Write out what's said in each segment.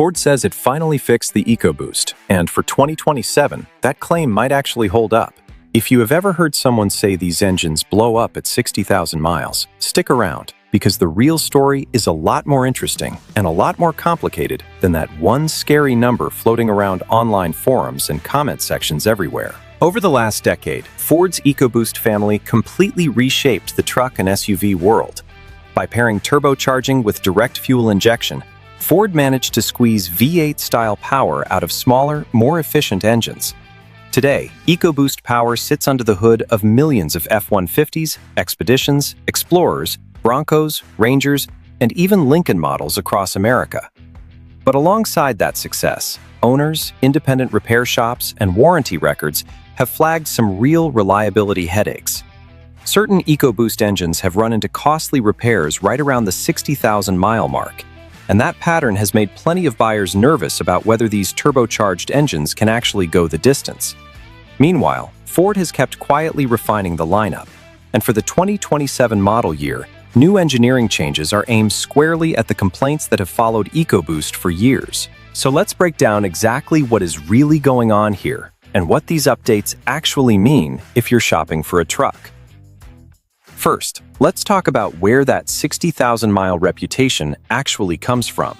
Ford says it finally fixed the EcoBoost, and for 2027, that claim might actually hold up. If you have ever heard someone say these engines blow up at 60,000 miles, stick around, because the real story is a lot more interesting and a lot more complicated than that one scary number floating around online forums and comment sections everywhere. Over the last decade, Ford's EcoBoost family completely reshaped the truck and SUV world. By pairing turbocharging with direct fuel injection, Ford managed to squeeze V8-style power out of smaller, more efficient engines. Today, EcoBoost power sits under the hood of millions of F-150s, Expeditions, Explorers, Broncos, Rangers, and even Lincoln models across America. But alongside that success, owners, independent repair shops, and warranty records have flagged some real reliability headaches. Certain EcoBoost engines have run into costly repairs right around the 60,000-mile mark, and that pattern has made plenty of buyers nervous about whether these turbocharged engines can actually go the distance. Meanwhile, Ford has kept quietly refining the lineup, and for the 2027 model year, new engineering changes are aimed squarely at the complaints that have followed EcoBoost for years. So let's break down exactly what is really going on here and what these updates actually mean if you're shopping for a truck. First, let's talk about where that 60,000-mile reputation actually comes from.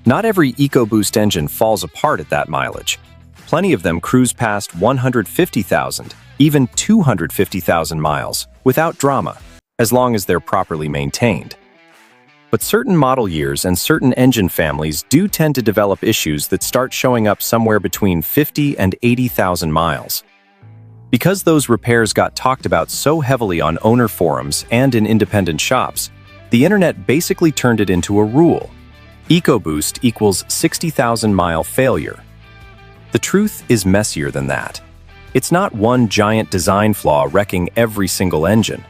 Not every EcoBoost engine falls apart at that mileage. Plenty of them cruise past 150,000, even 250,000 miles, without drama, as long as they're properly maintained. But certain model years and certain engine families do tend to develop issues that start showing up somewhere between 50 and 80,000 miles. Because those repairs got talked about so heavily on owner forums and in independent shops, the internet basically turned it into a rule. EcoBoost equals 60,000-mile failure. The truth is messier than that. It's not one giant design flaw wrecking every single engine.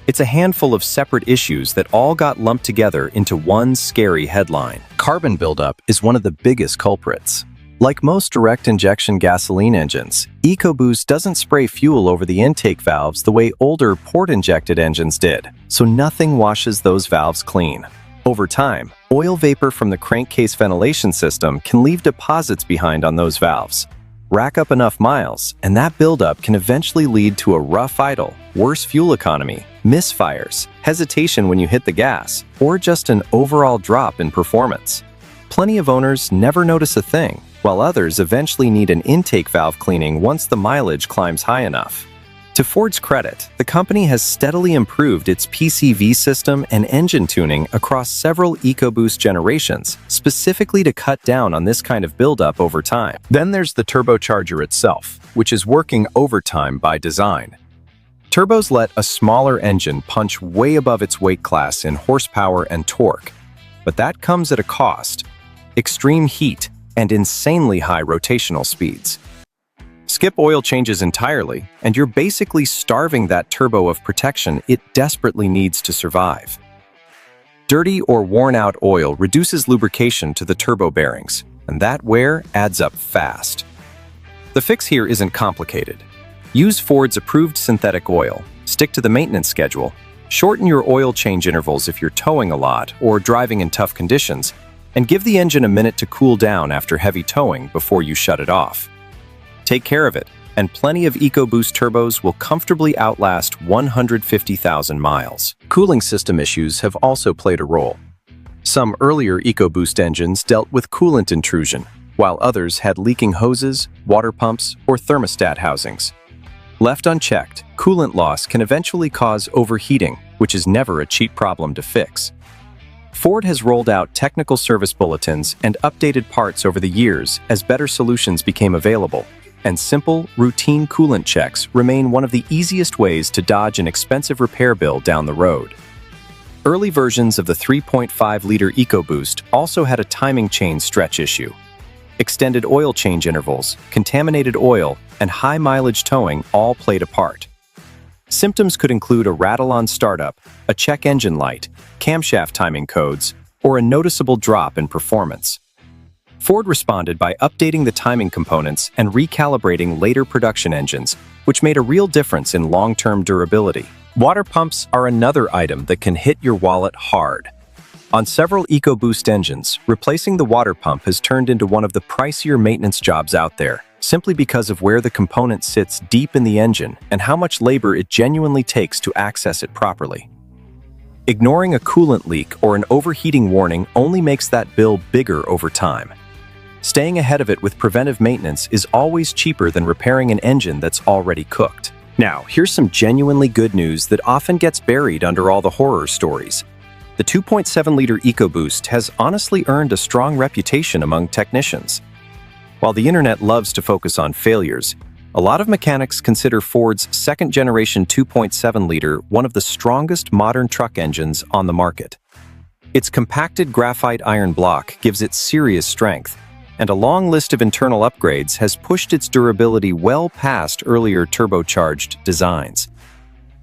It's a handful of separate issues that all got lumped together into one scary headline. Carbon buildup is one of the biggest culprits. Like most direct injection gasoline engines, EcoBoost doesn't spray fuel over the intake valves the way older port-injected engines did, so nothing washes those valves clean. Over time, oil vapor from the crankcase ventilation system can leave deposits behind on those valves. Rack up enough miles, and that buildup can eventually lead to a rough idle, worse fuel economy, misfires, hesitation when you hit the gas, or just an overall drop in performance. Plenty of owners never notice a thing, while others eventually need an intake valve cleaning once the mileage climbs high enough. To Ford's credit, the company has steadily improved its PCV system and engine tuning across several EcoBoost generations, specifically to cut down on this kind of buildup over time. Then there's the turbocharger itself, which is working overtime by design. Turbos let a smaller engine punch way above its weight class in horsepower and torque, but that comes at a cost: extreme heat and insanely high rotational speeds. Skip oil changes entirely, and you're basically starving that turbo of protection it desperately needs to survive. Dirty or worn-out oil reduces lubrication to the turbo bearings, and that wear adds up fast. The fix here isn't complicated. Use Ford's approved synthetic oil, stick to the maintenance schedule, shorten your oil change intervals if you're towing a lot or driving in tough conditions, and give the engine a minute to cool down after heavy towing before you shut it off. Take care of it, and plenty of EcoBoost turbos will comfortably outlast 150,000 miles. Cooling system issues have also played a role. Some earlier EcoBoost engines dealt with coolant intrusion, while others had leaking hoses, water pumps, or thermostat housings. Left unchecked, coolant loss can eventually cause overheating, which is never a cheap problem to fix. Ford has rolled out technical service bulletins and updated parts over the years as better solutions became available, and simple, routine coolant checks remain one of the easiest ways to dodge an expensive repair bill down the road. Early versions of the 3.5-liter EcoBoost also had a timing chain stretch issue. Extended oil change intervals, contaminated oil, and high mileage towing all played a part. Symptoms could include a rattle on startup, a check engine light, camshaft timing codes, or a noticeable drop in performance. Ford responded by updating the timing components and recalibrating later production engines, which made a real difference in long-term durability. Water pumps are another item that can hit your wallet hard. On several EcoBoost engines, replacing the water pump has turned into one of the pricier maintenance jobs out there, simply because of where the component sits deep in the engine and how much labor it genuinely takes to access it properly. Ignoring a coolant leak or an overheating warning only makes that bill bigger over time. Staying ahead of it with preventive maintenance is always cheaper than repairing an engine that's already cooked. Now, here's some genuinely good news that often gets buried under all the horror stories. The 2.7-liter EcoBoost has honestly earned a strong reputation among technicians. While the internet loves to focus on failures, a lot of mechanics consider Ford's second-generation 2.7-liter one of the strongest modern truck engines on the market. Its compacted graphite iron block gives it serious strength, and a long list of internal upgrades has pushed its durability well past earlier turbocharged designs.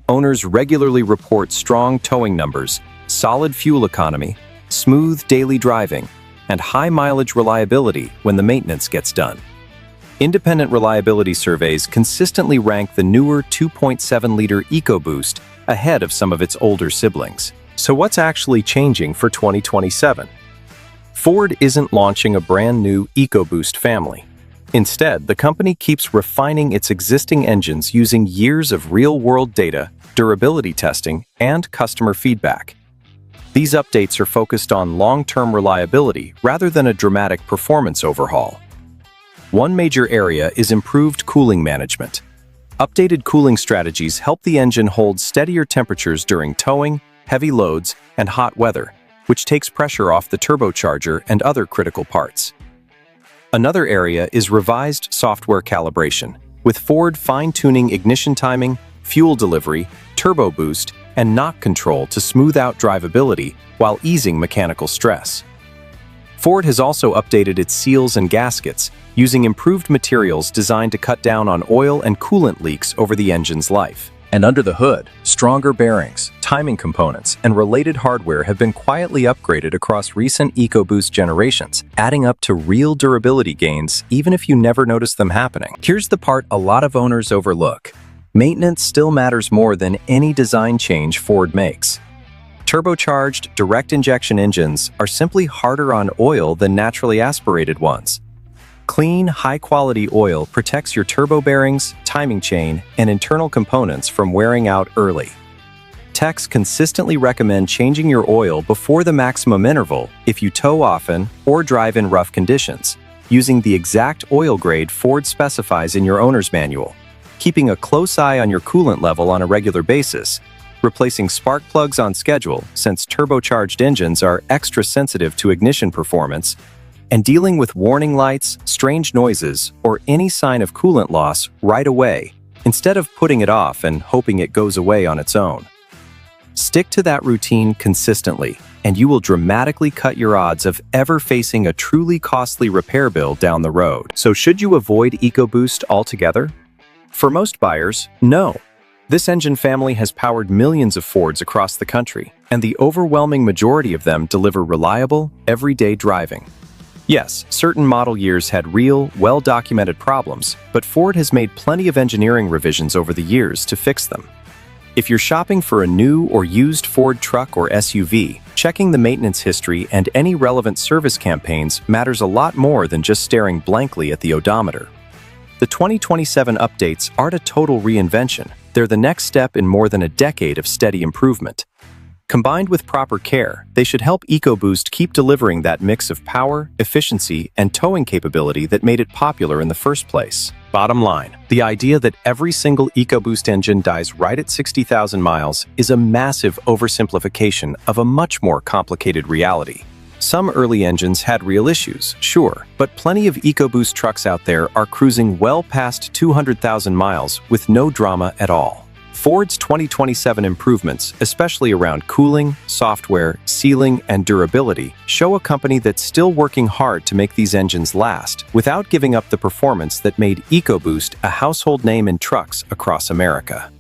Owners regularly report strong towing numbers, solid fuel economy, smooth daily driving, and high-mileage reliability when the maintenance gets done. Independent reliability surveys consistently rank the newer 2.7-liter EcoBoost ahead of some of its older siblings. So what's actually changing for 2027? Ford isn't launching a brand new EcoBoost family. Instead, the company keeps refining its existing engines using years of real-world data, durability testing, and customer feedback. These updates are focused on long-term reliability rather than a dramatic performance overhaul. One major area is improved cooling management. Updated cooling strategies help the engine hold steadier temperatures during towing, heavy loads, and hot weather, which takes pressure off the turbocharger and other critical parts. Another area is revised software calibration, with Ford fine-tuning ignition timing, fuel delivery, turbo boost, and knock control to smooth out drivability while easing mechanical stress. Ford has also updated its seals and gaskets, using improved materials designed to cut down on oil and coolant leaks over the engine's life. And under the hood, stronger bearings, timing components, and related hardware have been quietly upgraded across recent EcoBoost generations, adding up to real durability gains even if you never notice them happening. Here's the part a lot of owners overlook. Maintenance still matters more than any design change Ford makes. Turbocharged, direct injection engines are simply harder on oil than naturally aspirated ones. Clean, high-quality oil protects your turbo bearings, timing chain, and internal components from wearing out early. Techs consistently recommend changing your oil before the maximum interval if you tow often or drive in rough conditions, using the exact oil grade Ford specifies in your owner's manual, keeping a close eye on your coolant level on a regular basis, replacing spark plugs on schedule since turbocharged engines are extra sensitive to ignition performance, and dealing with warning lights, strange noises, or any sign of coolant loss right away, instead of putting it off and hoping it goes away on its own. Stick to that routine consistently, and you will dramatically cut your odds of ever facing a truly costly repair bill down the road. So should you avoid EcoBoost altogether? For most buyers, no. This engine family has powered millions of Fords across the country, and the overwhelming majority of them deliver reliable, everyday driving. Yes, certain model years had real, well-documented problems, but Ford has made plenty of engineering revisions over the years to fix them. If you're shopping for a new or used Ford truck or SUV, checking the maintenance history and any relevant service campaigns matters a lot more than just staring blankly at the odometer. The 2027 updates aren't a total reinvention. They're the next step in more than a decade of steady improvement. Combined with proper care, they should help EcoBoost keep delivering that mix of power, efficiency, and towing capability that made it popular in the first place. Bottom line, the idea that every single EcoBoost engine dies right at 60,000 miles is a massive oversimplification of a much more complicated reality. Some early engines had real issues, sure, but plenty of EcoBoost trucks out there are cruising well past 200,000 miles with no drama at all. Ford's 2027 improvements, especially around cooling, software, sealing, and durability, show a company that's still working hard to make these engines last without giving up the performance that made EcoBoost a household name in trucks across America.